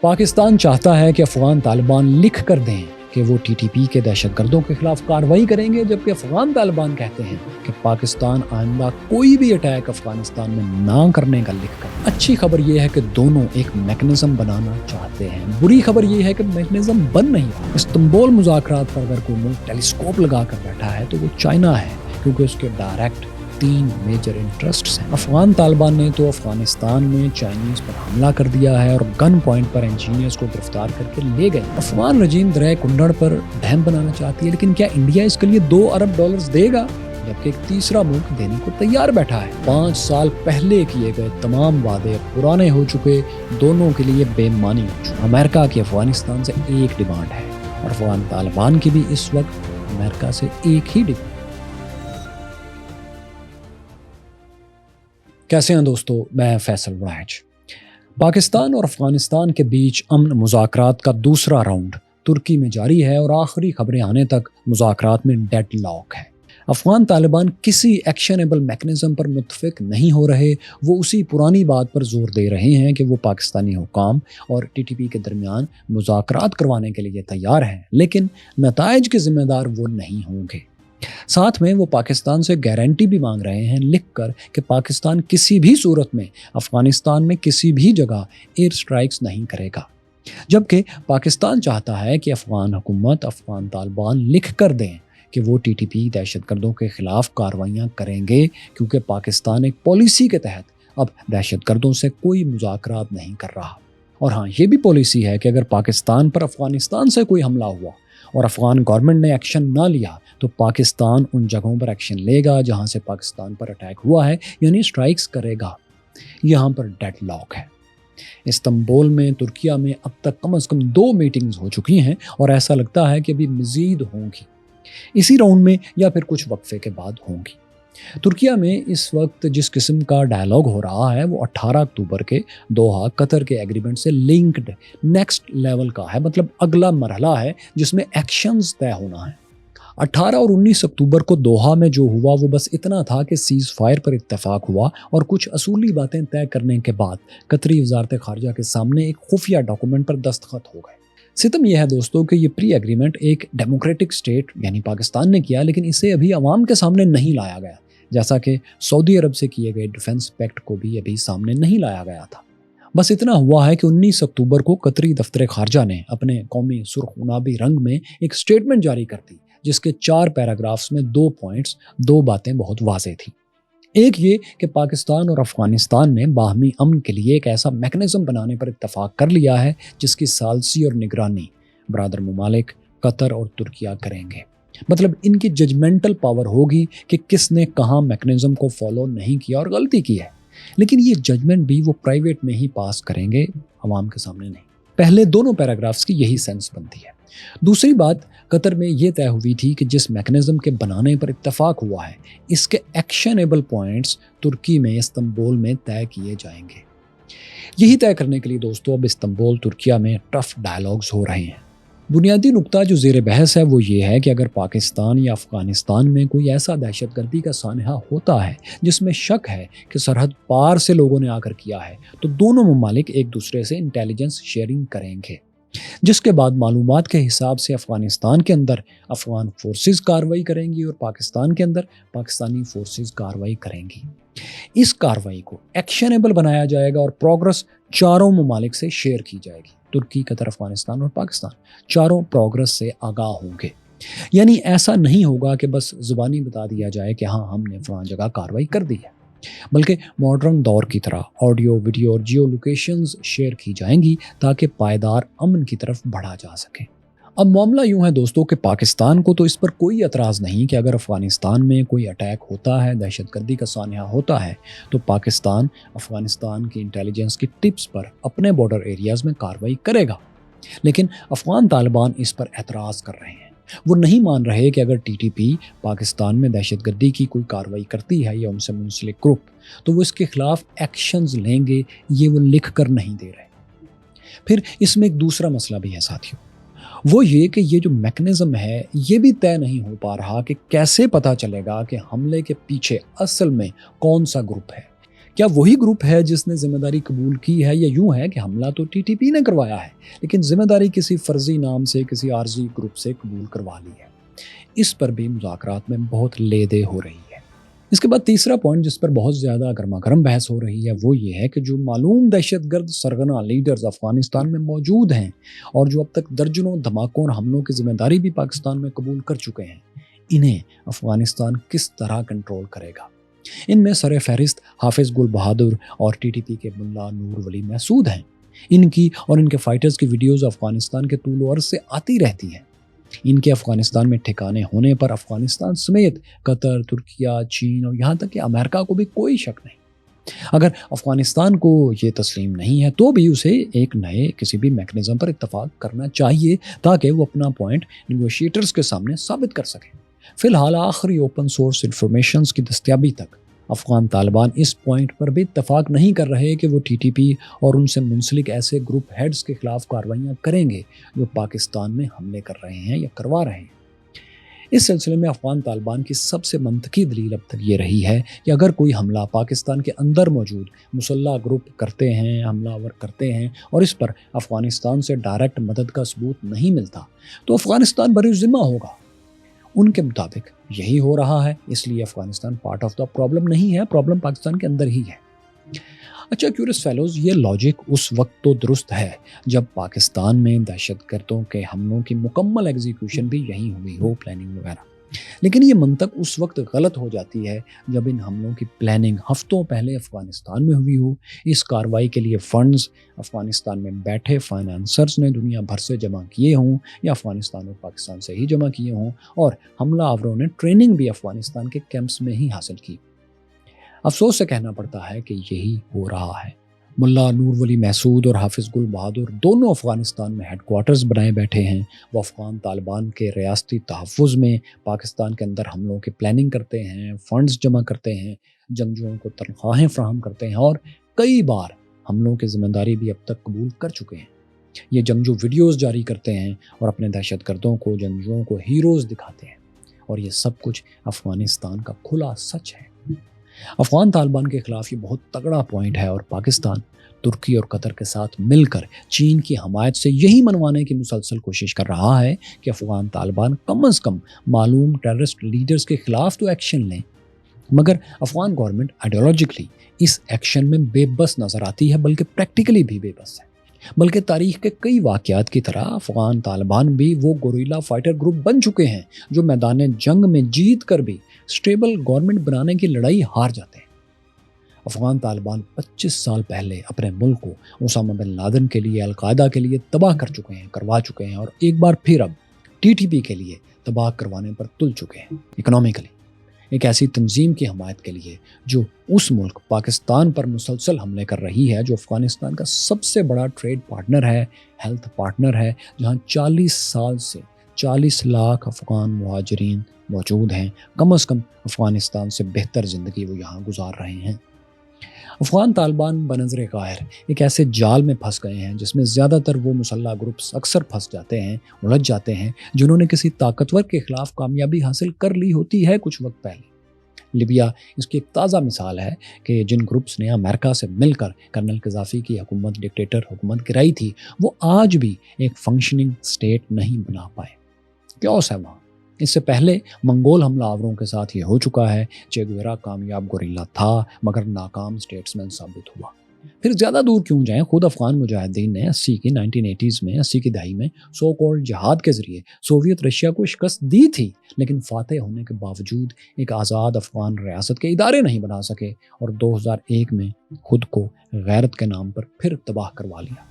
پاکستان چاہتا ہے کہ افغان طالبان لکھ کر دیں کہ وہ ٹی ٹی پی کے دہشت گردوں کے خلاف کارروائی کریں گے، جبکہ افغان طالبان کہتے ہیں کہ پاکستان آئندہ کوئی بھی اٹیک افغانستان میں نہ کرنے کا لکھ کر۔ اچھی خبر یہ ہے کہ دونوں ایک میکنزم بنانا چاہتے ہیں، بری خبر یہ ہے کہ میکنزم بن نہیں رہا۔ استنبول مذاکرات پر اگر کوئی ملک ٹیلیسکوپ لگا کر بیٹھا ہے تو وہ چائنا ہے، کیونکہ اس کے ڈائریکٹ 3 میجر انٹرسٹس ہیں۔ افغان طالبان نے تو افغانستان میں چائنیز پر حملہ کر دیا ہے اور گن پوائنٹ پر انجینئرز کو گرفتار کر کے لے گئے۔ افغان رجیم دریا کنڑ پر ڈیم بنانا چاہتی ہے، لیکن کیا انڈیا اس کے لیے $2 ارب دے گا؟ جبکہ ایک تیسرا ملک دینے کو تیار بیٹھا ہے۔ 5 سال پہلے کیے گئے تمام وعدے پرانے ہو چکے، دونوں کے لیے بے معنی ہو چکے۔ امریکہ کی افغانستان سے ایک ڈیمانڈ ہے اور افغان طالبان کی بھی اس وقت امریکہ سے ایک ہی ڈیمانڈ۔ کیسے ہیں دوستو، میں فیصل وڑائچ۔ پاکستان اور افغانستان کے بیچ امن مذاکرات کا دوسرا راؤنڈ ترکی میں جاری ہے اور آخری خبریں آنے تک مذاکرات میں ڈیڈ لاک ہے۔ افغان طالبان کسی ایکشنیبل میکنزم پر متفق نہیں ہو رہے، وہ اسی پرانی بات پر زور دے رہے ہیں کہ وہ پاکستانی حکام اور ٹی ٹی پی کے درمیان مذاکرات کروانے کے لیے تیار ہیں، لیکن نتائج کے ذمہ دار وہ نہیں ہوں گے۔ ساتھ میں وہ پاکستان سے گارنٹی بھی مانگ رہے ہیں لکھ کر کہ پاکستان کسی بھی صورت میں افغانستان میں کسی بھی جگہ ایئر سٹرائکس نہیں کرے گا، جبکہ پاکستان چاہتا ہے کہ افغان حکومت افغان طالبان لکھ کر دیں کہ وہ ٹی ٹی پی دہشت گردوں کے خلاف کارروائیاں کریں گے، کیونکہ پاکستان ایک پالیسی کے تحت اب دہشت گردوں سے کوئی مذاکرات نہیں کر رہا۔ اور ہاں، یہ بھی پالیسی ہے کہ اگر پاکستان پر افغانستان سے کوئی حملہ ہوا اور افغان گورنمنٹ نے ایکشن نہ لیا تو پاکستان ان جگہوں پر ایکشن لے گا جہاں سے پاکستان پر اٹیک ہوا ہے، یعنی سٹرائکس کرے گا۔ یہاں پر ڈیڈ لاک ہے۔ استنبول میں ترکیہ میں اب تک کم از کم 2 میٹنگز ہو چکی ہیں اور ایسا لگتا ہے کہ ابھی مزید ہوں گی، اسی راؤنڈ میں یا پھر کچھ وقفے کے بعد ہوں گی۔ ترکیہ میں اس وقت جس قسم کا ڈائلاگ ہو رہا ہے وہ 18 اکتوبر کے دوحہ قطر کے ایگریمنٹ سے لنکڈ نیکسٹ لیول کا ہے، مطلب اگلا مرحلہ ہے جس میں ایکشنز طے ہونا ہے۔ 18 اور 19 اکتوبر کو دوحہ میں جو ہوا وہ بس اتنا تھا کہ سیز فائر پر اتفاق ہوا اور کچھ اصولی باتیں طے کرنے کے بعد قطری وزارت خارجہ کے سامنے ایک خفیہ ڈاکومنٹ پر دستخط ہو گئے۔ ستم یہ ہے دوستوں کہ یہ پری ایگریمنٹ ایک ڈیموکریٹک سٹیٹ یعنی پاکستان نے کیا، لیکن اسے ابھی عوام کے سامنے نہیں لایا گیا، جیسا کہ سعودی عرب سے کیے گئے ڈیفنس پیکٹ کو بھی ابھی سامنے نہیں لایا گیا تھا۔ بس اتنا ہوا ہے کہ 19 اکتوبر کو قطری دفتر خارجہ نے اپنے قومی سرخ نابی رنگ میں ایک سٹیٹمنٹ جاری کر دی، جس کے 4 پیراگرافز میں 2 پوائنٹس، 2 باتیں بہت واضح تھیں۔ ایک یہ کہ پاکستان اور افغانستان نے باہمی امن کے لیے ایک ایسا میکنزم بنانے پر اتفاق کر لیا ہے جس کی ثالثی اور نگرانی برادر ممالک قطر اور ترکیہ کریں گے۔ مطلب ان کی ججمنٹل پاور ہوگی کہ کس نے کہاں میکنزم کو فالو نہیں کیا اور غلطی کی ہے، لیکن یہ ججمنٹ بھی وہ پرائیویٹ میں ہی پاس کریں گے، عوام کے سامنے نہیں۔ پہلے دونوں پیراگرافز کی یہی سینس بنتی ہے۔ دوسری بات، قطر میں یہ طے ہوئی تھی کہ جس میکنزم کے بنانے پر اتفاق ہوا ہے اس کے ایکشنیبل پوائنٹس ترکی میں استنبول میں طے کیے جائیں گے۔ یہی طے کرنے کے لیے دوستو اب استنبول ترکیہ میں ٹف ڈائلاگز ہو رہے ہیں۔ بنیادی نقطہ جو زیر بحث ہے وہ یہ ہے کہ اگر پاکستان یا افغانستان میں کوئی ایسا دہشت گردی کا سانحہ ہوتا ہے جس میں شک ہے کہ سرحد پار سے لوگوں نے آ کر کیا ہے تو دونوں ممالک ایک دوسرے سے انٹیلیجنس شیئرنگ کریں گے، جس کے بعد معلومات کے حساب سے افغانستان کے اندر افغان فورسز کارروائی کریں گی اور پاکستان کے اندر پاکستانی فورسز کارروائی کریں گی۔ اس کارروائی کو ایکشنیبل بنایا جائے گا اور پروگرس چاروں ممالک سے شیئر کی جائے گی۔ ترکی، قطر، افغانستان اور پاکستان چاروں پروگرس سے آگاہ ہوں گے۔ یعنی ایسا نہیں ہوگا کہ بس زبانی بتا دیا جائے کہ ہاں ہم نے فلاں جگہ کارروائی کر دی ہے، بلکہ ماڈرن دور کی طرح آڈیو، ویڈیو اور جیو لوکیشنز شیئر کی جائیں گی تاکہ پائیدار امن کی طرف بڑھا جا سکے۔ اب معاملہ یوں ہے دوستوں کہ پاکستان کو تو اس پر کوئی اعتراض نہیں کہ اگر افغانستان میں کوئی اٹیک ہوتا ہے، دہشت گردی کا سانحہ ہوتا ہے تو پاکستان افغانستان کی انٹیلیجنس کی ٹپس پر اپنے بارڈر ایریاز میں کارروائی کرے گا، لیکن افغان طالبان اس پر اعتراض کر رہے ہیں۔ وہ نہیں مان رہے کہ اگر ٹی ٹی پی پاکستان میں دہشت گردی کی کوئی کارروائی کرتی ہے یا ان سے منسلک گروپ تو وہ اس کے خلاف ایکشنز لیں گے، یہ وہ لکھ کر نہیں دے رہے۔ پھر اس میں ایک دوسرا مسئلہ بھی ہے ساتھیوں، وہ یہ کہ یہ جو میکنزم ہے یہ بھی طے نہیں ہو پا رہا کہ کیسے پتہ چلے گا کہ حملے کے پیچھے اصل میں کون سا گروپ ہے۔ کیا وہی گروپ ہے جس نے ذمہ داری قبول کی ہے، یا یوں ہے کہ حملہ تو ٹی ٹی پی نے کروایا ہے لیکن ذمہ داری کسی فرضی نام سے کسی عارضی گروپ سے قبول کروا لی ہے؟ اس پر بھی مذاکرات میں بہت لے دے ہو رہی ہے۔ اس کے بعد تیسرا پوائنٹ جس پر بہت زیادہ گرما گرم بحث ہو رہی ہے وہ یہ ہے کہ جو معلوم دہشت گرد سرغنہ لیڈرز افغانستان میں موجود ہیں اور جو اب تک درجنوں دھماکوں اور حملوں کی ذمہ داری بھی پاکستان میں قبول کر چکے ہیں، انہیں افغانستان کس طرح کنٹرول کرے گا؟ ان میں سر فہرست حافظ گل بہادر اور ٹی ٹی پی کے ملا نور ولی محسود ہیں۔ ان کی اور ان کے فائٹرز کی ویڈیوز افغانستان کے طول و عرض سے آتی رہتی ہیں۔ ان کے افغانستان میں ٹھکانے ہونے پر افغانستان سمیت قطر، ترکیہ، چین اور یہاں تک کہ امریکہ کو بھی کوئی شک نہیں۔ اگر افغانستان کو یہ تسلیم نہیں ہے تو بھی اسے ایک نئے کسی بھی میکنزم پر اتفاق کرنا چاہیے تاکہ وہ اپنا پوائنٹ نیگوشیٹرز کے سامنے ثابت کر سکیں۔ فی الحال آخری اوپن سورس انفارمیشنز کی دستیابی تک افغان طالبان اس پوائنٹ پر بھی اتفاق نہیں کر رہے کہ وہ ٹی ٹی پی اور ان سے منسلک ایسے گروپ ہیڈز کے خلاف کارروائیاں کریں گے جو پاکستان میں حملے کر رہے ہیں یا کروا رہے ہیں۔ اس سلسلے میں افغان طالبان کی سب سے منطقی دلیل اب تک یہ رہی ہے کہ اگر کوئی حملہ پاکستان کے اندر موجود مسلح گروپ کرتے ہیں، حملہ آور کرتے ہیں اور اس پر افغانستان سے ڈائریکٹ مدد کا ثبوت نہیں ملتا تو افغانستان بری ذمہ ہوگا۔ ان کے مطابق یہی ہو رہا ہے، اس لیے Afghanistan part of the problem نہیں ہے، پرابلم پاکستان کے اندر ہی ہے۔ اچھا کیورس فیلوز، یہ لاجک اس وقت تو درست ہے جب پاکستان میں دہشت گردوں کے حملوں کی مکمل ایگزیکیوشن بھی یہیں ہوئی ہو، پلاننگ وغیرہ، لیکن یہ منطق اس وقت غلط ہو جاتی ہے جب ان حملوں کی پلاننگ ہفتوں پہلے افغانستان میں ہوئی ہو، اس کارروائی کے لیے فنڈز افغانستان میں بیٹھے فائنانسرز نے دنیا بھر سے جمع کیے ہوں یا افغانستان اور پاکستان سے ہی جمع کیے ہوں، اور حملہ آوروں نے ٹریننگ بھی افغانستان کے کیمپس میں ہی حاصل کی۔ افسوس سے کہنا پڑتا ہے کہ یہی ہو رہا ہے۔ ملا نور ولی محسود اور حافظ گل بہادر دونوں افغانستان میں ہیڈ کوارٹرز بنائے بیٹھے ہیں۔ وہ افغان طالبان کے ریاستی تحفظ میں پاکستان کے اندر حملوں کی پلاننگ کرتے ہیں، فنڈز جمع کرتے ہیں، جنگجوؤں کو تنخواہیں فراہم کرتے ہیں اور کئی بار حملوں کی ذمہ داری بھی اب تک قبول کر چکے ہیں۔ یہ جنگجو ویڈیوز جاری کرتے ہیں اور اپنے دہشت گردوں کو، جنگجوؤں کو ہیروز دکھاتے ہیں، اور یہ سب کچھ افغانستان کا کھلا سچ ہے۔ افغان طالبان کے خلاف یہ بہت تگڑا پوائنٹ ہے، اور پاکستان ترکی اور قطر کے ساتھ مل کر چین کی حمایت سے یہی منوانے کی مسلسل کوشش کر رہا ہے کہ افغان طالبان کم از کم معلوم ٹیررسٹ لیڈرز کے خلاف تو ایکشن لیں، مگر افغان گورنمنٹ آئیڈیالوجیکلی اس ایکشن میں بے بس نظر آتی ہے، بلکہ پریکٹیکلی بھی بے بس ہے۔ بلکہ تاریخ کے کئی واقعات کی طرح افغان طالبان بھی وہ گوریلا فائٹر گروپ بن چکے ہیں جو میدان جنگ میں جیت کر بھی اسٹیبل گورنمنٹ بنانے کی لڑائی ہار جاتے ہیں۔ افغان طالبان 25 سال پہلے اپنے ملک کو اسامہ بن لادن کے لیے، القاعدہ کے لیے تباہ کر چکے ہیں، کروا چکے ہیں، اور ایک بار پھر اب ٹی ٹی پی کے لیے تباہ کروانے پر تل چکے ہیں۔ اکنامکلی ایک ایسی تنظیم کی حمایت کے لیے جو اس ملک پاکستان پر مسلسل حملے کر رہی ہے، جو افغانستان کا سب سے بڑا ٹریڈ پارٹنر ہے، ہیلتھ پارٹنر ہے، جہاں 40 سال سے 40 لاکھ افغان مہاجرین موجود ہیں، کم از کم افغانستان سے بہتر زندگی وہ یہاں گزار رہے ہیں۔ افغان طالبان بنظر ظاہر ایک ایسے جال میں پھنس گئے ہیں جس میں زیادہ تر وہ مسلح گروپس اکثر پھنس جاتے ہیں، الجھ جاتے ہیں، جنہوں نے کسی طاقتور کے خلاف کامیابی حاصل کر لی ہوتی ہے کچھ وقت پہلے۔ لیبیا اس کی ایک تازہ مثال ہے کہ جن گروپس نے امریکہ سے مل کر کرنل قذافی کی حکومت، ڈکٹیٹر حکومت گرائی تھی، وہ آج بھی ایک فنکشننگ سٹیٹ نہیں بنا پائے۔ کیوس ہے وہاں۔ اس سے پہلے منگول حملہ آوروں کے ساتھ یہ ہو چکا ہے۔ چے گویرا کامیاب گوریلا تھا مگر ناکام اسٹیٹسمین ثابت ہوا۔ پھر زیادہ دور کیوں جائیں، خود افغان مجاہدین نے 1980s میں 80 کی دہائی میں سو کالڈ جہاد کے ذریعے سوویت رشیا کو شکست دی تھی، لیکن فاتح ہونے کے باوجود ایک آزاد افغان ریاست کے ادارے نہیں بنا سکے، اور 2001 میں خود کو غیرت کے نام پر پھر تباہ کروا لیا۔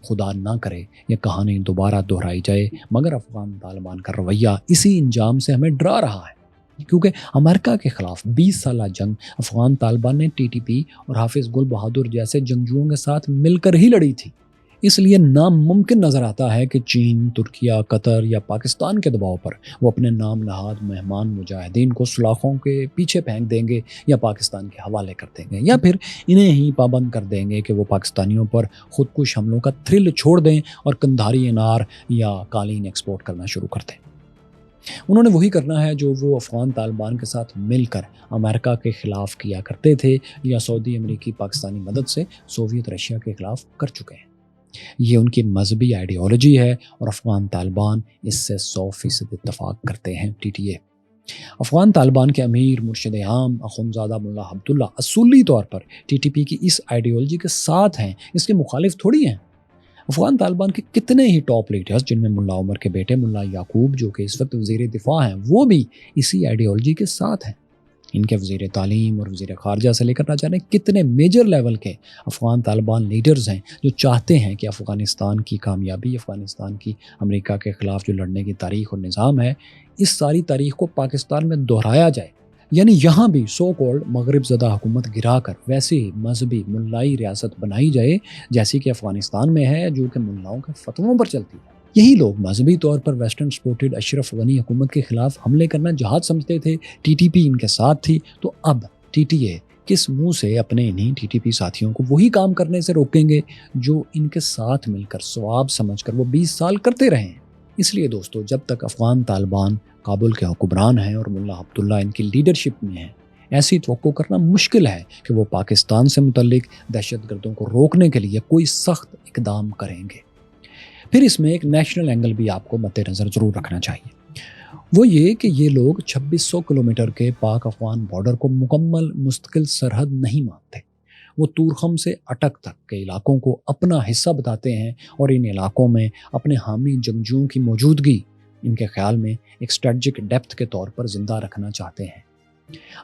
خدا نہ کرے یہ کہانی دوبارہ دہرائی جائے، مگر افغان طالبان کا رویہ اسی انجام سے ہمیں ڈرا رہا ہے، کیونکہ امریکہ کے خلاف 20 سالہ جنگ افغان طالبان نے ٹی ٹی پی اور حافظ گل بہادر جیسے جنگجوؤں کے ساتھ مل کر ہی لڑی تھی۔ اس لیے ناممکن نظر آتا ہے کہ چین، ترکیہ، قطر یا پاکستان کے دباؤ پر وہ اپنے نام نہاد مہمان مجاہدین کو سلاخوں کے پیچھے پھینک دیں گے یا پاکستان کے حوالے کر دیں گے، یا پھر انہیں ہی پابند کر دیں گے کہ وہ پاکستانیوں پر خودکش حملوں کا تھرل چھوڑ دیں اور قندھاری انار یا قالین ایکسپورٹ کرنا شروع کر دیں۔ انہوں نے وہی کرنا ہے جو وہ افغان طالبان کے ساتھ مل کر امریکہ کے خلاف کیا کرتے تھے یا سعودی امریکی پاکستانی مدد سے سوویت رشیا کے خلاف کر چکے ہیں۔ یہ ان کی مذہبی آئیڈیالوجی ہے اور افغان طالبان اس سے 100% اتفاق کرتے ہیں۔ T T A Afghan Taliban کے امیر مرشد عام اخندزادہ ملا عبداللہ اصولی طور پر ٹی ٹی پی کی اس آئیڈیالوجی کے ساتھ ہیں، اس کے مخالف تھوڑی ہیں۔ افغان طالبان کے کتنے ہی ٹاپ لیڈرز جن میں ملا عمر کے بیٹے ملا یعقوب جو کہ اس وقت وزیر دفاع ہیں، وہ بھی اسی آئیڈیالوجی کے ساتھ ہیں۔ ان کے وزیر تعلیم اور وزیر خارجہ سے لے کر نہ جانے کتنے میجر لیول کے افغان طالبان لیڈرز ہیں جو چاہتے ہیں کہ افغانستان کی کامیابی، افغانستان کی امریکہ کے خلاف جو لڑنے کی تاریخ اور نظام ہے، اس ساری تاریخ کو پاکستان میں دہرایا جائے، یعنی یہاں بھی سو کالڈ مغرب زدہ حکومت گرا کر ویسی ہی مذہبی ملائی ریاست بنائی جائے جیسی کہ افغانستان میں ہے، جو کہ ملاؤں کے فتووں پر چلتی ہے۔ یہی لوگ مذہبی طور پر ویسٹرن سپورٹڈ اشرف غنی حکومت کے خلاف حملے کرنا جہاد سمجھتے تھے، ٹی ٹی پی ان کے ساتھ تھی، تو اب ٹی ٹی اے کس منہ سے اپنے انہیں ٹی ٹی پی ساتھیوں کو وہی کام کرنے سے روکیں گے جو ان کے ساتھ مل کر ثواب سمجھ کر وہ 20 سال کرتے رہے ہیں۔ اس لیے دوستو، جب تک افغان طالبان کابل کے حکمران ہیں اور ملا عبداللہ ان کی لیڈرشپ میں ہیں، ایسی توقع کرنا مشکل ہے کہ وہ پاکستان سے متعلق دہشت گردوں کو روکنے کے لیے کوئی سخت اقدام کریں گے۔ پھر اس میں ایک نیشنل اینگل بھی آپ کو مد نظر ضرور رکھنا چاہیے، وہ یہ کہ یہ لوگ 2600 کلومیٹر کے پاک افغان بارڈر کو مکمل مستقل سرحد نہیں مانتے۔ وہ تورخم سے اٹک تک کے علاقوں کو اپنا حصہ بتاتے ہیں اور ان علاقوں میں اپنے حامی جنگجوؤں کی موجودگی ان کے خیال میں ایک اسٹریٹجک ڈیپتھ کے طور پر زندہ رکھنا چاہتے ہیں۔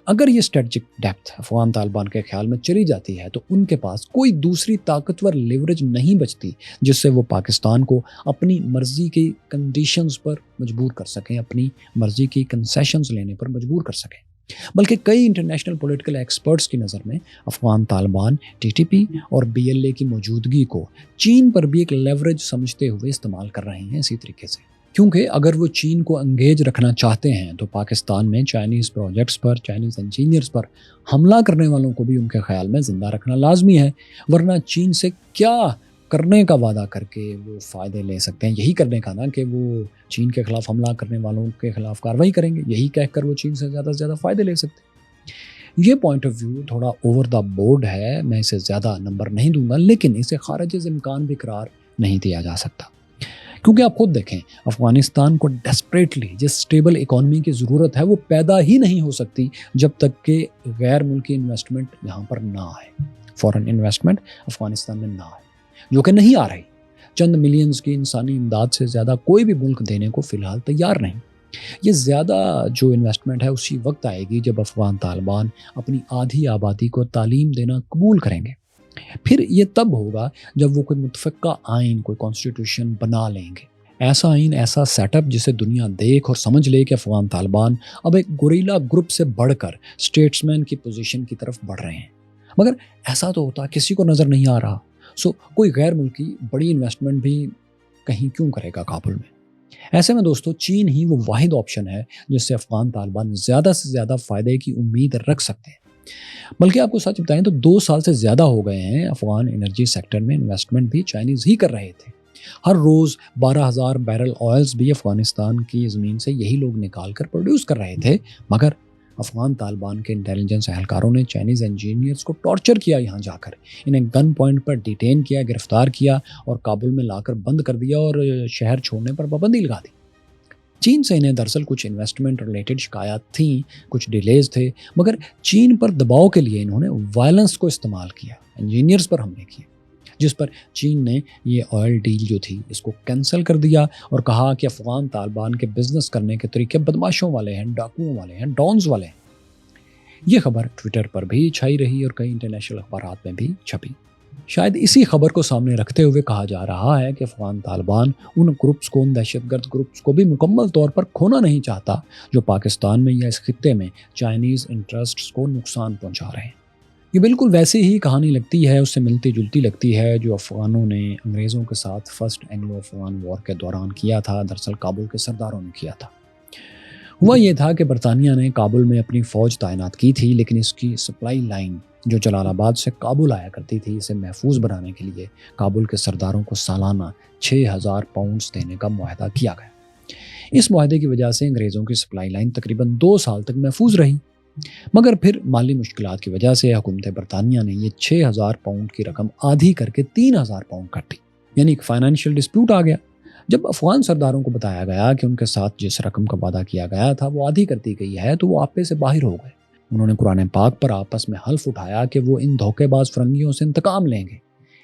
اگر یہ اسٹریٹجک ڈیپتھ افغان طالبان کے خیال میں چلی جاتی ہے تو ان کے پاس کوئی دوسری طاقتور لیوریج نہیں بچتی جس سے وہ پاکستان کو اپنی مرضی کی کنڈیشنز پر مجبور کر سکیں، اپنی مرضی کی کنسیشنز لینے پر مجبور کر سکیں۔ بلکہ کئی انٹرنیشنل پولیٹیکل ایکسپرٹس کی نظر میں Afghan Taliban T T P اور بی ایل اے کی موجودگی کو چین پر بھی ایک لیوریج سمجھتے ہوئے استعمال کر رہے ہیں اسی طریقے سے، کیونکہ اگر وہ چین کو انگیج رکھنا چاہتے ہیں تو پاکستان میں چائنیز پروجیکٹس پر، چائنیز انجینئرز پر حملہ کرنے والوں کو بھی ان کے خیال میں زندہ رکھنا لازمی ہے، ورنہ چین سے کیا کرنے کا وعدہ کر کے وہ فائدے لے سکتے ہیں؟ یہی کرنے کا نا کہ وہ چین کے خلاف حملہ کرنے والوں کے خلاف کارروائی کریں گے، یہی کہہ کر وہ چین سے زیادہ فائدے لے سکتے ہیں۔ یہ پوائنٹ آف ویو تھوڑا اوور دا بورڈ ہے، میں اسے زیادہ نمبر نہیں دوں گا، لیکن اسے خارج از امکان بھی قرار نہیں دیا جا سکتا، کیونکہ آپ خود دیکھیں افغانستان کو ڈیسپریٹلی جس اسٹیبل اکانومی کی ضرورت ہے وہ پیدا ہی نہیں ہو سکتی جب تک کہ غیر ملکی انویسٹمنٹ یہاں پر نہ آئے، فورن انویسٹمنٹ افغانستان میں نہ آئے، جو کہ نہیں آ رہی۔ چند ملینز کی انسانی امداد سے زیادہ کوئی بھی ملک دینے کو فی الحال تیار نہیں۔ یہ زیادہ جو انویسٹمنٹ ہے اسی وقت آئے گی جب افغان طالبان اپنی آدھی آبادی کو تعلیم دینا قبول کریں گے۔ پھر یہ تب ہوگا جب وہ کوئی متفقہ آئین، کوئی کانسٹیٹیوشن بنا لیں گے، ایسا آئین، ایسا سیٹ اپ جسے دنیا دیکھ اور سمجھ لے کہ افغان طالبان اب ایک گوریلا گروپ سے بڑھ کر اسٹیٹسمین کی پوزیشن کی طرف بڑھ رہے ہیں۔ مگر ایسا تو ہوتا کسی کو نظر نہیں آ رہا، کوئی غیر ملکی بڑی انویسٹمنٹ بھی کہیں کیوں کرے گا کابل میں؟ ایسے میں دوستو چین ہی وہ واحد آپشن ہے جس سے افغان طالبان زیادہ سے زیادہ فائدے کی امید رکھ سکتے ہیں۔ بلکہ آپ کو سچ بتائیں تو 2 سال سے زیادہ ہو گئے ہیں افغان انرجی سیکٹر میں انویسٹمنٹ بھی چائنیز ہی کر رہے تھے۔ ہر روز 12,000 بیرل آئلز بھی افغانستان کی زمین سے یہی لوگ نکال کر پروڈیوس کر رہے تھے، مگر افغان طالبان کے انٹیلیجنس اہلکاروں نے چائنیز انجینئرز کو ٹارچر کیا، یہاں جا کر انہیں گن پوائنٹ پر ڈیٹین کیا، گرفتار کیا اور کابل میں لا کر بند کر دیا اور شہر چھوڑنے پر پابندی لگا دی۔ چین سے انہیں دراصل کچھ انویسٹمنٹ ریلیٹڈ شکایات تھیں، کچھ ڈیلیز تھے، مگر چین پر دباؤ کے لیے انہوں نے وائلنس کو استعمال کیا، انجینئرز پر حملے کیے، جس پر چین نے یہ آئل ڈیل جو تھی اس کو کینسل کر دیا اور کہا کہ افغان طالبان کے بزنس کرنے کے طریقے بدماشوں والے ہیں، ڈاکوؤں والے ہیں، ڈونز والے ہیں۔ یہ خبر ٹویٹر پر بھی چھائی رہی اور کئی انٹرنیشنل اخبارات میں بھی چھپی۔ شاید اسی خبر کو سامنے رکھتے ہوئے کہا جا رہا ہے کہ افغان طالبان ان گروپس کو، ان دہشت گرد گروپس کو بھی مکمل طور پر کھونا نہیں چاہتا جو پاکستان میں یا اس خطے میں چائنیز انٹرسٹس کو نقصان پہنچا رہے ہیں۔ یہ بالکل ویسی ہی کہانی لگتی ہے، اس سے ملتی جلتی لگتی ہے جو افغانوں نے انگریزوں کے ساتھ فرسٹ اینگلو افغان وار کے دوران کیا تھا، دراصل کابل کے سرداروں نے کیا تھا۔ ہوا یہ تھا کہ برطانیہ نے کابل میں اپنی فوج تعینات کی تھی، لیکن اس کی سپلائی لائن جو جلال آباد سے کابل آیا کرتی تھی، اسے محفوظ بنانے کے لیے کابل کے سرداروں کو سالانہ 6,000 پاؤنڈز دینے کا معاہدہ کیا گیا۔ اس معاہدے کی وجہ سے انگریزوں کی سپلائی لائن تقریباً 2 سال تک محفوظ رہی، مگر پھر مالی مشکلات کی وجہ سے حکومت برطانیہ نے یہ 6,000 پاؤنڈ کی رقم آدھی کر کے 3,000 پاؤنڈ کر دی، یعنی ایک فائنینشیل ڈسپیوٹ آ گیا۔ جب افغان سرداروں کو بتایا گیا کہ ان کے ساتھ جس رقم کا وعدہ کیا گیا تھا وہ آدھی کر دی گئی ہے تو وہ آپے سے باہر ہو گئے۔ انہوں نے قرآن پاک پر آپس میں حلف اٹھایا کہ وہ ان دھوکے باز فرنگیوں سے انتقام لیں گے۔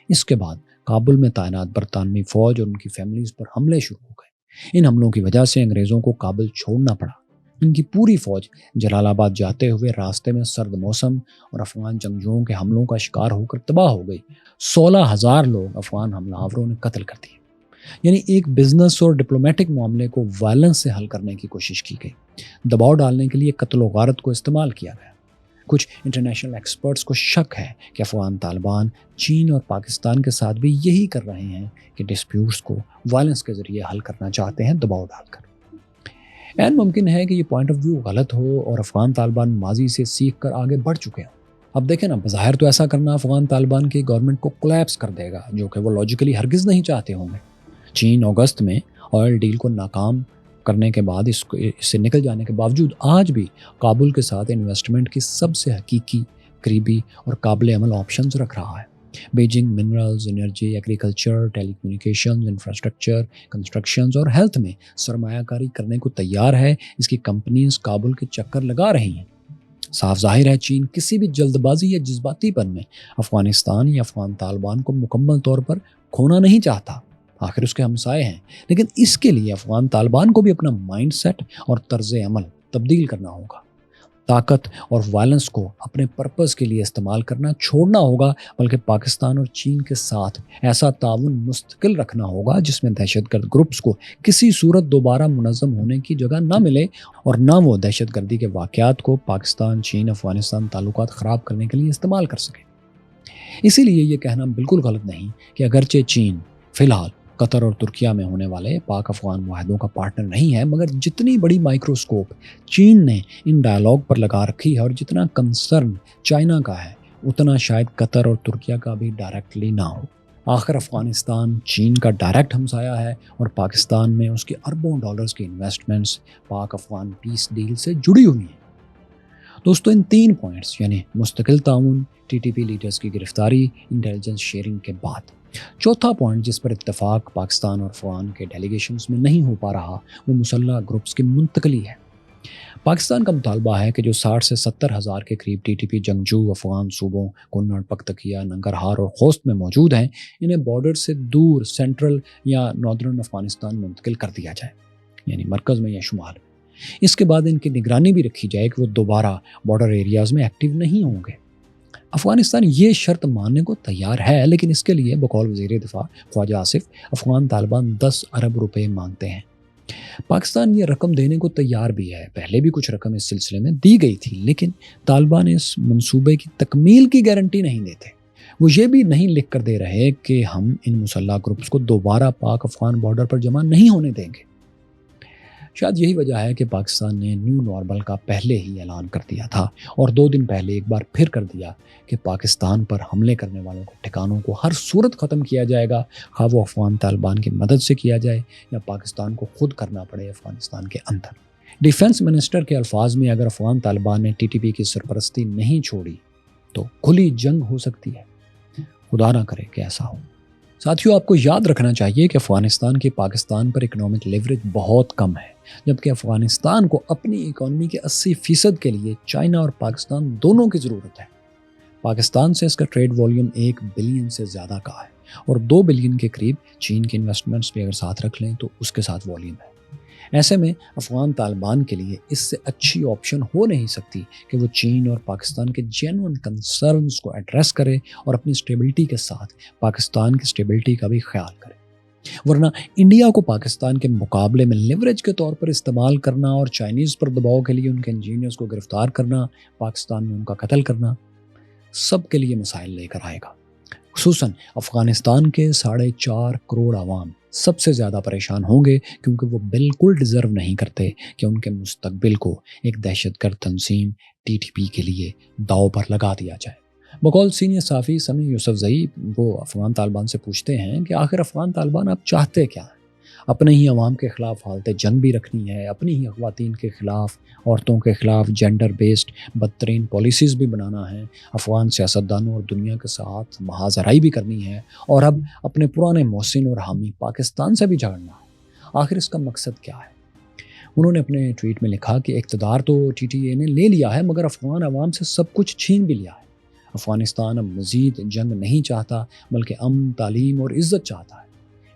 اس کے بعد کابل میں تعینات برطانوی فوج اور ان کی فیملیز پر حملے شروع ہو گئے۔ ان حملوں کی وجہ سے انگریزوں کو کابل چھوڑنا پڑا۔ ان کی پوری فوج جلال آباد جاتے ہوئے راستے میں سرد موسم اور افغان جنگجوؤں کے حملوں کا شکار ہو کر تباہ ہو گئی۔ 16,000 لوگ افغان حملہ آوروں نے قتل کر دیے۔ یعنی ایک بزنس اور ڈپلومیٹک معاملے کو وائلنس سے حل کرنے کی کوشش کی گئی، دباؤ ڈالنے کے لیے قتل و غارت کو استعمال کیا گیا۔ کچھ انٹرنیشنل ایکسپرٹس کو شک ہے کہ افغان طالبان چین اور پاکستان کے ساتھ بھی یہی کر رہے ہیں کہ ڈسپیوٹس کو وائلنس کے ذریعے حل کرنا چاہتے ہیں، دباؤ ڈال کر۔ این ممکن ہے کہ یہ پوائنٹ آف ویو غلط ہو اور افغان طالبان ماضی سے سیکھ کر آگے بڑھ چکے ہوں۔ اب دیکھیں نا، بظاہر تو ایسا کرنا افغان طالبان کی گورنمنٹ کو کولیپس کر دے گا، جو کہ وہ لاجیکلی ہرگز نہیں چاہتے ہوں گے۔ چین اگست میں آئل ڈیل کو ناکام کرنے کے بعد اس سے نکل جانے کے باوجود آج بھی کابل کے ساتھ انویسٹمنٹ کی سب سے حقیقی، قریبی اور قابل عمل آپشنز رکھ رہا ہے۔ بیجنگ منرلز، انرجی، ایگریکلچر، ٹیلی کمیونیکیشنز، انفراسٹرکچر، کنسٹرکشنز اور ہیلتھ میں سرمایہ کاری کرنے کو تیار ہے۔ اس کی کمپنیز کابل کے چکر لگا رہی ہیں۔ صاف ظاہر ہے چین کسی بھی جلد بازی یا جذباتی پن میں افغانستان یا افغان طالبان کو مکمل طور پر کھونا نہیں چاہتا، آخر اس کے ہمسائے ہیں، لیکن اس کے لیے افغان طالبان کو بھی اپنا مائنڈ سیٹ اور طرز عمل تبدیل کرنا ہوگا۔ طاقت اور وائلنس کو اپنے پرپس کے لیے استعمال کرنا چھوڑنا ہوگا، بلکہ پاکستان اور چین کے ساتھ ایسا تعاون مستقل رکھنا ہوگا جس میں دہشت گرد گروپس کو کسی صورت دوبارہ منظم ہونے کی جگہ نہ ملے اور نہ وہ دہشت گردی کے واقعات کو پاکستان، چین، افغانستان تعلقات خراب کرنے کے لیے استعمال کر سکے۔ اسی لیے یہ کہنا بالکل غلط نہیں کہ اگرچہ چین فی الحال قطر اور ترکیہ میں ہونے والے پاک افغان معاہدوں کا پارٹنر نہیں ہے، مگر جتنی بڑی مائکروسکوپ چین نے ان ڈائیلاگ پر لگا رکھی ہے اور جتنا کنسرن چائنا کا ہے، اتنا شاید قطر اور ترکیہ کا بھی ڈائریکٹلی نہ ہو۔ آخر افغانستان چین کا ڈائریکٹ ہمسایہ ہے اور پاکستان میں اس کی اربوں ڈالرز کی انویسٹمنٹس پاک افغان پیس ڈیل سے جڑی ہوئی ہیں۔ دوستو، ان 3 پوائنٹس یعنی مستقل تعاون، ٹی ٹی پی لیڈرز کی گرفتاری، انٹیلیجنس شیئرنگ کے بعد چوتھا پوائنٹ جس پر اتفاق پاکستان اور افغان کے ڈیلیگیشنز میں نہیں ہو پا رہا، وہ مسلح گروپس کی منتقلی ہے۔ پاکستان کا مطالبہ ہے کہ جو 60 سے 70 ہزار کے قریب ٹی ٹی پی جنگجو افغان صوبوں کنڑ، پختکیا، ننگرہار اور خوست میں موجود ہیں، انہیں بارڈر سے دور سینٹرل یا ناردرن افغانستان منتقل کر دیا جائے، یعنی مرکز میں یا شمال۔ اس کے بعد ان کی نگرانی بھی رکھی جائے کہ وہ دوبارہ بارڈر ایریاز میں ایکٹیو نہیں ہوں گے۔ افغانستان یہ شرط ماننے کو تیار ہے، لیکن اس کے لیے بقول وزیر دفاع خواجہ آصف افغان طالبان 10 ارب روپے مانگتے ہیں۔ پاکستان یہ رقم دینے کو تیار بھی ہے، پہلے بھی کچھ رقم اس سلسلے میں دی گئی تھی، لیکن طالبان اس منصوبے کی تکمیل کی گارنٹی نہیں دیتے۔ وہ یہ بھی نہیں لکھ کر دے رہے کہ ہم ان مسلح گروپس کو دوبارہ پاک افغان بارڈر پر جمع نہیں ہونے دیں گے۔ شاید یہی وجہ ہے کہ پاکستان نے نیو نارمل کا پہلے ہی اعلان کر دیا تھا اور 2 دن پہلے ایک بار پھر کر دیا کہ پاکستان پر حملے کرنے والوں کے ٹھکانوں کو ہر صورت ختم کیا جائے گا، خواہ وہ افغان طالبان کی مدد سے کیا جائے یا پاکستان کو خود کرنا پڑے افغانستان کے اندر۔ ڈیفنس منسٹر کے الفاظ میں اگر افغان طالبان نے ٹی ٹی پی کی سرپرستی نہیں چھوڑی تو کھلی جنگ ہو سکتی ہے۔ خدا نہ کرے کہ ایسا ہو۔ ساتھیوں، آپ کو یاد رکھنا چاہیے کہ افغانستان کی پاکستان پر اکنامک لیوریج بہت کم ہے، جبکہ افغانستان کو اپنی اکانومی کے 80% کے لیے چائنا اور پاکستان دونوں کی ضرورت ہے۔ پاکستان سے اس کا ٹریڈ والیوم 1 بلین سے زیادہ کا ہے اور 2 بلین کے قریب چین کی انویسٹمنٹس بھی اگر ساتھ رکھ لیں تو اس کے ساتھ والیوم ہے۔ ایسے میں افغان طالبان کے لیے اس سے اچھی آپشن ہو نہیں سکتی کہ وہ چین اور پاکستان کے جینوئن کنسرنز کو ایڈریس کرے اور اپنی اسٹیبلٹی کے ساتھ پاکستان کی اسٹیبلٹی کا بھی خیال کرے، ورنہ انڈیا کو پاکستان کے مقابلے میں لیوریج کے طور پر استعمال کرنا اور چائنیز پر دباؤ کے لیے ان کے انجینئرز کو گرفتار کرنا، پاکستان میں ان کا قتل کرنا، سب کے لیے مسائل لے کر آئے گا۔ خصوصاً افغانستان کے 4.5 کروڑ عوام سب سے زیادہ پریشان ہوں گے، کیونکہ وہ بالکل ڈیزرو نہیں کرتے کہ ان کے مستقبل کو ایک دہشت گرد تنظیم ٹی ٹی پی کے لیے داؤ پر لگا دیا جائے۔ بقول سینئر صحافی سمیع یوسفزئی وہ افغان طالبان سے پوچھتے ہیں کہ آخر افغان طالبان آپ چاہتے کیا ہیں؟ اپنے ہی عوام کے خلاف حالت جنگ بھی رکھنی ہے، اپنی ہی خواتین کے خلاف، عورتوں کے خلاف جینڈر بیسڈ بدترین پالیسیز بھی بنانا ہے، افغان سیاستدانوں اور دنیا کے ساتھ محاذ آرائی بھی کرنی ہے، اور اب اپنے پرانے محسن اور حامی پاکستان سے بھی جھگڑنا ہے۔ آخر اس کا مقصد کیا ہے؟ انہوں نے اپنے ٹویٹ میں لکھا کہ اقتدار تو ٹی ٹی اے نے لے لیا ہے، مگر افغان عوام سے سب کچھ چھین بھی لیا ہے۔ افغانستان اب مزید جنگ نہیں چاہتا، بلکہ امن، تعلیم اور عزت چاہتا ہے۔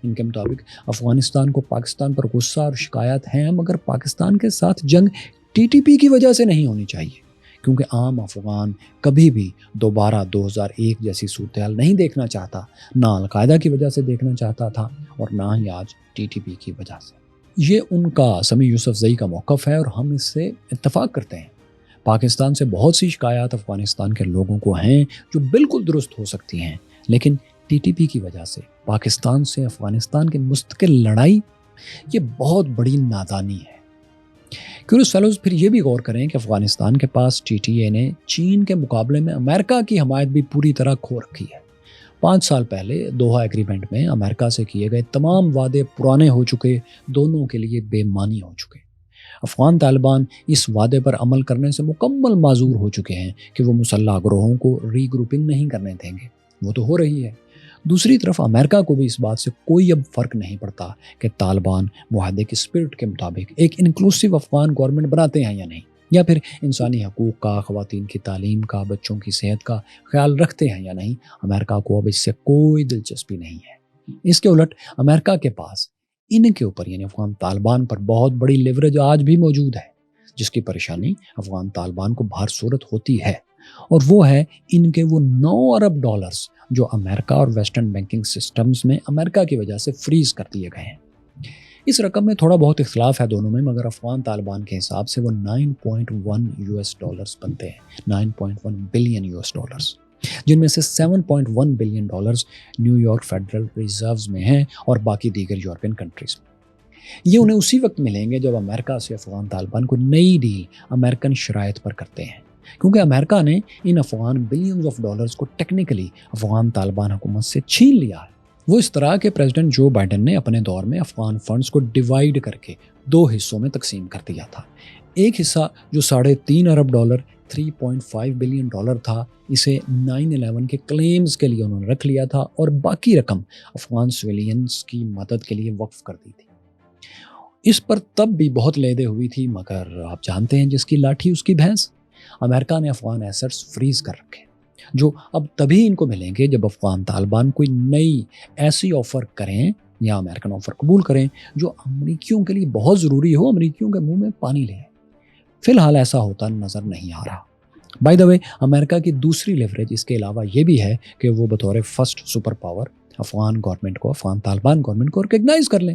ان کے مطابق افغانستان کو پاکستان پر غصہ اور شکایت ہیں، مگر پاکستان کے ساتھ جنگ ٹی ٹی پی کی وجہ سے نہیں ہونی چاہیے، کیونکہ عام افغان کبھی بھی دوبارہ 2001 جیسی صورتحال نہیں دیکھنا چاہتا، نہ القاعدہ کی وجہ سے دیکھنا چاہتا تھا اور نہ ہی آج ٹی ٹی پی کی وجہ سے۔ یہ ان کا سمیع یوسفزئی کا موقف ہے اور ہم اس سے اتفاق کرتے ہیں۔ پاکستان سے بہت سی شکایات افغانستان کے لوگوں کو ہیں جو بالکل درست ہو سکتی ہیں، لیکن ٹی ٹی پی کی وجہ سے پاکستان سے افغانستان کی مستقل لڑائی یہ بہت بڑی نادانی ہے۔ کیوریوس فیلوز پھر یہ بھی غور کریں کہ افغانستان کے پاس ٹی ٹی اے نے چین کے مقابلے میں امریکہ کی حمایت بھی پوری طرح کھو رکھی ہے۔ 5 سال پہلے دوحہ ایگریمنٹ میں امریکہ سے کیے گئے تمام وعدے پرانے ہو چکے، دونوں کے لیے بے معنی ہو چکے۔ افغان طالبان اس وعدے پر عمل کرنے سے مکمل معذور ہو چکے ہیں کہ وہ مسلح گروہوں کو ری گروپنگ نہیں کرنے دیں گے، وہ تو ہو رہی ہے۔ دوسری طرف امریکہ کو بھی اس بات سے کوئی اب فرق نہیں پڑتا کہ طالبان معاہدے کی اسپرٹ کے مطابق ایک انکلوسیو افغان گورنمنٹ بناتے ہیں یا نہیں، یا پھر انسانی حقوق کا، خواتین کی تعلیم کا، بچوں کی صحت کا خیال رکھتے ہیں یا نہیں۔ امریکہ کو اب اس سے کوئی دلچسپی نہیں ہے۔ اس کے الٹ امریکہ کے پاس ان کے اوپر یعنی افغان طالبان پر بہت بڑی لیوریج آج بھی موجود ہے، جس کی پریشانی افغان طالبان کو بہر صورت ہوتی ہے، اور وہ ہے ان کے وہ 9 ارب ڈالرز جو امریکہ اور ویسٹرن بینکنگ سسٹمز میں امریکہ کی وجہ سے فریز کر دیے گئے ہیں۔ اس رقم میں تھوڑا بہت اختلاف ہے دونوں میں، مگر افغان طالبان کے حساب سے وہ 9.1 US ڈالرز بنتے ہیں، 9.1 بلین US ڈالرز، جن میں سے 7.1 billion dollars new York federal reserves میں ہیں اور باقی دیگر یورپین کنٹریز میں۔ یہ انہیں اسی وقت ملیں گے جب امریکہ سے افغان طالبان کو نئی ڈیل امریکن شرائط پر کرتے ہیں، کیونکہ امریکہ نے ان افغان بلینز آف ڈالرز کو ٹیکنیکلی افغان طالبان حکومت سے چھین لیا ہے۔ وہ اس طرح کہ پریزیڈنٹ جو بائیڈن نے اپنے دور میں افغان فنڈز کو ڈیوائیڈ کر کے 2 حصوں میں تقسیم کر دیا تھا۔ ایک حصہ جو 3.5 ارب ڈالر 3.5 بلین ڈالر تھا، اسے 9/11 کے کلیمز کے لیے انہوں نے رکھ لیا تھا، اور باقی رقم افغان سویلینز کی مدد کے لیے وقف کر دی تھی۔ اس پر تب بھی بہت لیدے ہوئی تھی، مگر آپ جانتے ہیں جس کی لاٹھی اس کی بھینس۔ امریکہ نے افغان ایسٹس فریز کر رکھے، جو اب تبھی ان کو ملیں گے جب افغان طالبان کوئی نئی ایسی آفر کریں یا امریکن آفر قبول کریں جو امریکیوں کے لیے بہت ضروری ہو، امریکیوں کے منہ میں پانی لے۔ فی الحال ایسا ہوتا نظر نہیں آ رہا۔ بائی دا وے، امریکہ کی دوسری لیوریج اس کے علاوہ یہ بھی ہے کہ وہ بطور first super power Afghan government کو، افغان طالبان گورنمنٹ کو ریکگنائز کر لیں،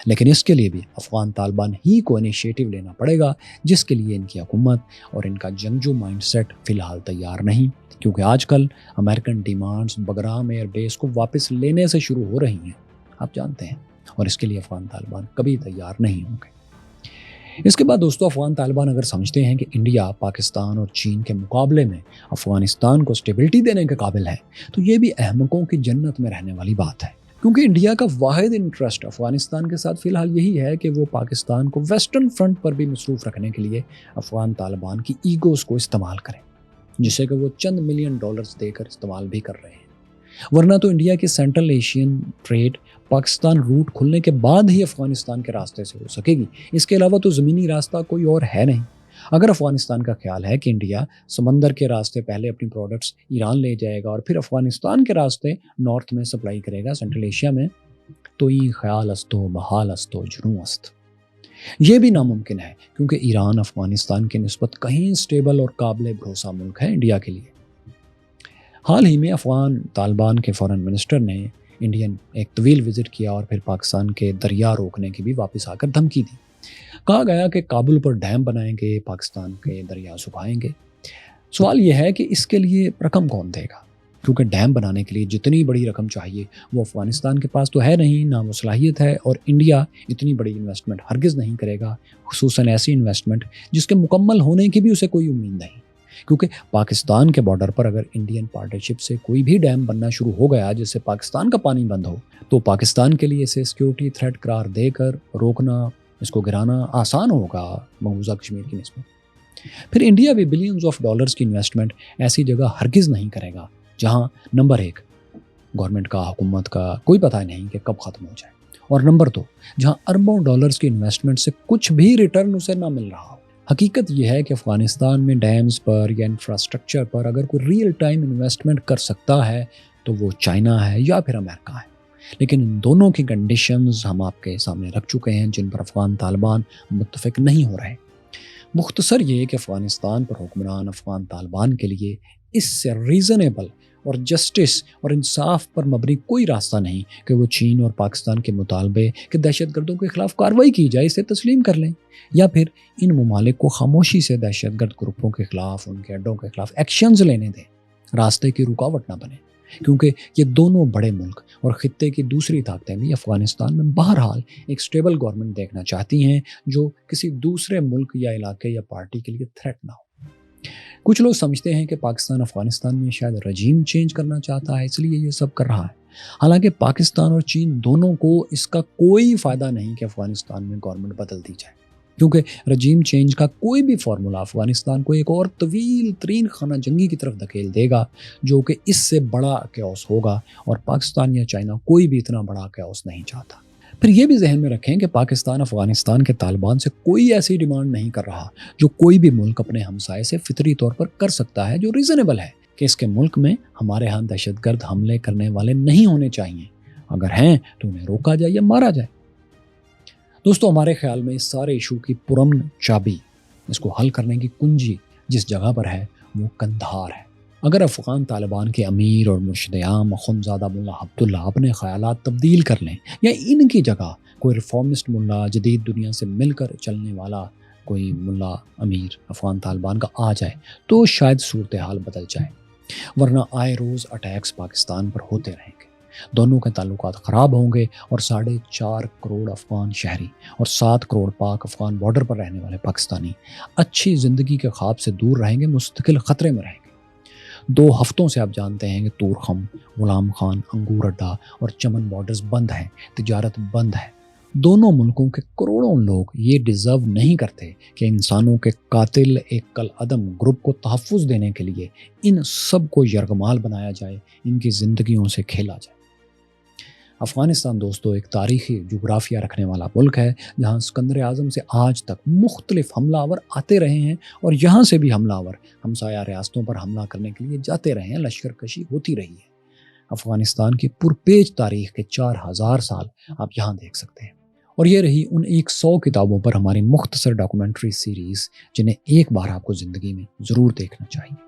لیکن اس کے لیے بھی افغان طالبان ہی کو انیشیٹو لینا پڑے گا، جس کے لیے ان کی حکومت اور ان کا جنگجو مائنڈ سیٹ فی الحال تیار نہیں، کیونکہ آج کل American demands Bagram air base کو واپس لینے سے شروع ہو رہی ہیں، آپ جانتے ہیں، اور اس کے لیے افغان طالبان کبھی تیار نہیں ہوں گے۔ اس کے بعد دوستو، افغان طالبان اگر سمجھتے ہیں کہ انڈیا، پاکستان اور چین کے مقابلے میں افغانستان کو اسٹیبلٹی دینے کے قابل ہے، تو یہ بھی احمقوں کی جنت میں رہنے والی بات ہے، کیونکہ انڈیا کا واحد انٹرسٹ افغانستان کے ساتھ فی الحال یہی ہے کہ وہ پاکستان کو ویسٹرن فرنٹ پر بھی مصروف رکھنے کے لیے افغان طالبان کی ایگوز کو استعمال کریں، جسے کہ وہ چند ملین ڈالرز دے کر استعمال بھی کر رہے ہیں۔ ورنہ تو انڈیا کی central Asian trade Pakistan route کھلنے کے بعد ہی افغانستان کے راستے سے ہو سکے گی، اس کے علاوہ تو زمینی راستہ کوئی اور ہے نہیں۔ اگر افغانستان کا خیال ہے کہ انڈیا سمندر کے راستے پہلے اپنی پروڈکٹس ایران لے جائے گا اور پھر افغانستان کے راستے نارتھ میں سپلائی کرے گا سینٹرل ایشیا میں، تو یہ خیال استو محال استو جنوں است۔ یہ بھی ناممکن ہے، کیونکہ ایران افغانستان کی نسبت کہیں اسٹیبل اور قابل بھروسہ ملک ہے انڈیا کے لیے۔ حال ہی میں افغان طالبان کے فارن منسٹر نے انڈین ایک طویل وزٹ کیا اور پھر پاکستان کے دریا روکنے کی بھی واپس آ کر دھمکی دی۔ کہا گیا کہ کابل پر ڈیم بنائیں گے، پاکستان کے دریا سکھائیں گے۔ سوال یہ ہے کہ اس کے لیے رقم کون دے گا، کیونکہ ڈیم بنانے کے لیے جتنی بڑی رقم چاہیے وہ افغانستان کے پاس تو ہے نہیں، نہ وہ صلاحیت ہے، اور انڈیا اتنی بڑی انویسٹمنٹ ہرگز نہیں کرے گا، خصوصاً ایسی انویسٹمنٹ جس کے مکمل ہونے کی بھی اسے کوئی امید نہیں۔ کیونکہ پاکستان کے بارڈر پر اگر انڈین پارٹنرشپ سے کوئی بھی ڈیم بننا شروع ہو گیا جس سے پاکستان کا پانی بند ہو تو پاکستان کے لیے اسے سیکیورٹی تھریٹ قرار دے کر روکنا، اس کو گرانا آسان ہوگا مقبوضہ کشمیر کی نسبت۔ پھر انڈیا بھی بلینز آف ڈالرز کی انویسٹمنٹ ایسی جگہ ہرگز نہیں کرے گا جہاں نمبر 1 گورنمنٹ کا، حکومت کا کوئی پتہ نہیں کہ کب ختم ہو جائے، اور نمبر 2 جہاں اربوں ڈالرز کی انویسٹمنٹ سے کچھ بھی ریٹرن اسے نہ مل رہا ہو۔ حقیقت یہ ہے کہ افغانستان میں ڈیمز پر یا انفراسٹرکچر پر اگر کوئی ریئل ٹائم انویسٹمنٹ کر سکتا ہے تو وہ چائنا ہے یا پھر امریکہ ہے، لیکن ان دونوں کی کنڈیشنز ہم آپ کے سامنے رکھ چکے ہیں جن پر افغان طالبان متفق نہیں ہو رہے۔ مختصر یہ کہ افغانستان پر حکمران افغان طالبان کے لیے اس سے ریزنیبل اور جسٹس اور انصاف پر مبنی کوئی راستہ نہیں کہ وہ چین اور پاکستان کے مطالبے کہ دہشت گردوں کے خلاف کارروائی کی جائے اسے تسلیم کر لیں، یا پھر ان ممالک کو خاموشی سے دہشت گرد گروپوں کے خلاف، ان کے اڈوں کے خلاف ایکشنز لینے دیں، راستے کی رکاوٹ نہ بنے، کیونکہ یہ دونوں بڑے ملک اور خطے کی دوسری طاقتیں بھی افغانستان میں بہرحال ایک سٹیبل گورنمنٹ دیکھنا چاہتی ہیں جو کسی دوسرے ملک یا علاقے یا پارٹی کے لیے تھریٹ نہ ہو۔ کچھ لوگ سمجھتے ہیں کہ پاکستان افغانستان میں شاید رجیم چینج کرنا چاہتا ہے اس لیے یہ سب کر رہا ہے، حالانکہ پاکستان اور چین دونوں کو اس کا کوئی فائدہ نہیں کہ افغانستان میں گورنمنٹ بدل دی جائے، کیونکہ رجیم چینج کا کوئی بھی فارمولا افغانستان کو ایک اور طویل ترین خانہ جنگی کی طرف دھکیل دے گا جو کہ اس سے بڑا کیوس ہوگا، اور پاکستان یا چائنا کوئی بھی اتنا بڑا کیوس نہیں چاہتا۔ پھر یہ بھی ذہن میں رکھیں کہ پاکستان افغانستان کے طالبان سے کوئی ایسی ڈیمانڈ نہیں کر رہا جو کوئی بھی ملک اپنے ہمسائے سے فطری طور پر کر سکتا ہے، جو ریزنیبل ہے کہ اس کے ملک میں ہمارے ہاں دہشت گرد حملے کرنے والے نہیں ہونے چاہیے، اگر ہیں تو انہیں روکا جائے یا مارا جائے۔ دوستو، ہمارے خیال میں اس سارے ایشو کی پرامن چابی، اس کو حل کرنے کی کنجی جس جگہ پر ہے وہ قندھار ہے۔ اگر افغان طالبان کے امیر اور مرشد عام اخندزادہ ملا عبداللہ اپنے خیالات تبدیل کر لیں یا ان کی جگہ کوئی ریفارمسٹ ملا، جدید دنیا سے مل کر چلنے والا کوئی ملا امیر افغان طالبان کا آ جائے تو شاید صورتحال بدل جائے، ورنہ آئے روز اٹیکس پاکستان پر ہوتے رہیں گے، دونوں کے تعلقات خراب ہوں گے، اور 4.5 کروڑ افغان شہری اور 7 کروڑ پاک افغان بارڈر پر رہنے والے پاکستانی اچھی زندگی کے خواب سے دور رہیں گے، مستقل خطرے میں رہیں گے۔ 2 ہفتوں سے آپ جانتے ہیں کہ تورخم، غلام خان، انگور اڈا اور چمن بارڈرز بند ہیں، تجارت بند ہے۔ دونوں ملکوں کے کروڑوں لوگ یہ ڈیزرو نہیں کرتے کہ انسانوں کے قاتل ایک کل عدم گروپ کو تحفظ دینے کے لیے ان سب کو یرغمال بنایا جائے، ان کی زندگیوں سے کھیلا جائے۔ افغانستان دوستو ایک تاریخی جغرافیہ رکھنے والا ملک ہے جہاں اسکندر اعظم سے آج تک مختلف حملہ آور آتے رہے ہیں، اور یہاں سے بھی حملہ آور ہمسایہ ریاستوں پر حملہ کرنے کے لیے جاتے رہے ہیں، لشکر کشی ہوتی رہی ہے۔ افغانستان کی پرپیچ تاریخ کے 4000 سال آپ یہاں دیکھ سکتے ہیں، اور یہ رہی ان 100 کتابوں پر ہماری مختصر ڈاکومنٹری سیریز جنہیں ایک بار آپ کو زندگی میں ضرور دیکھنا چاہیے۔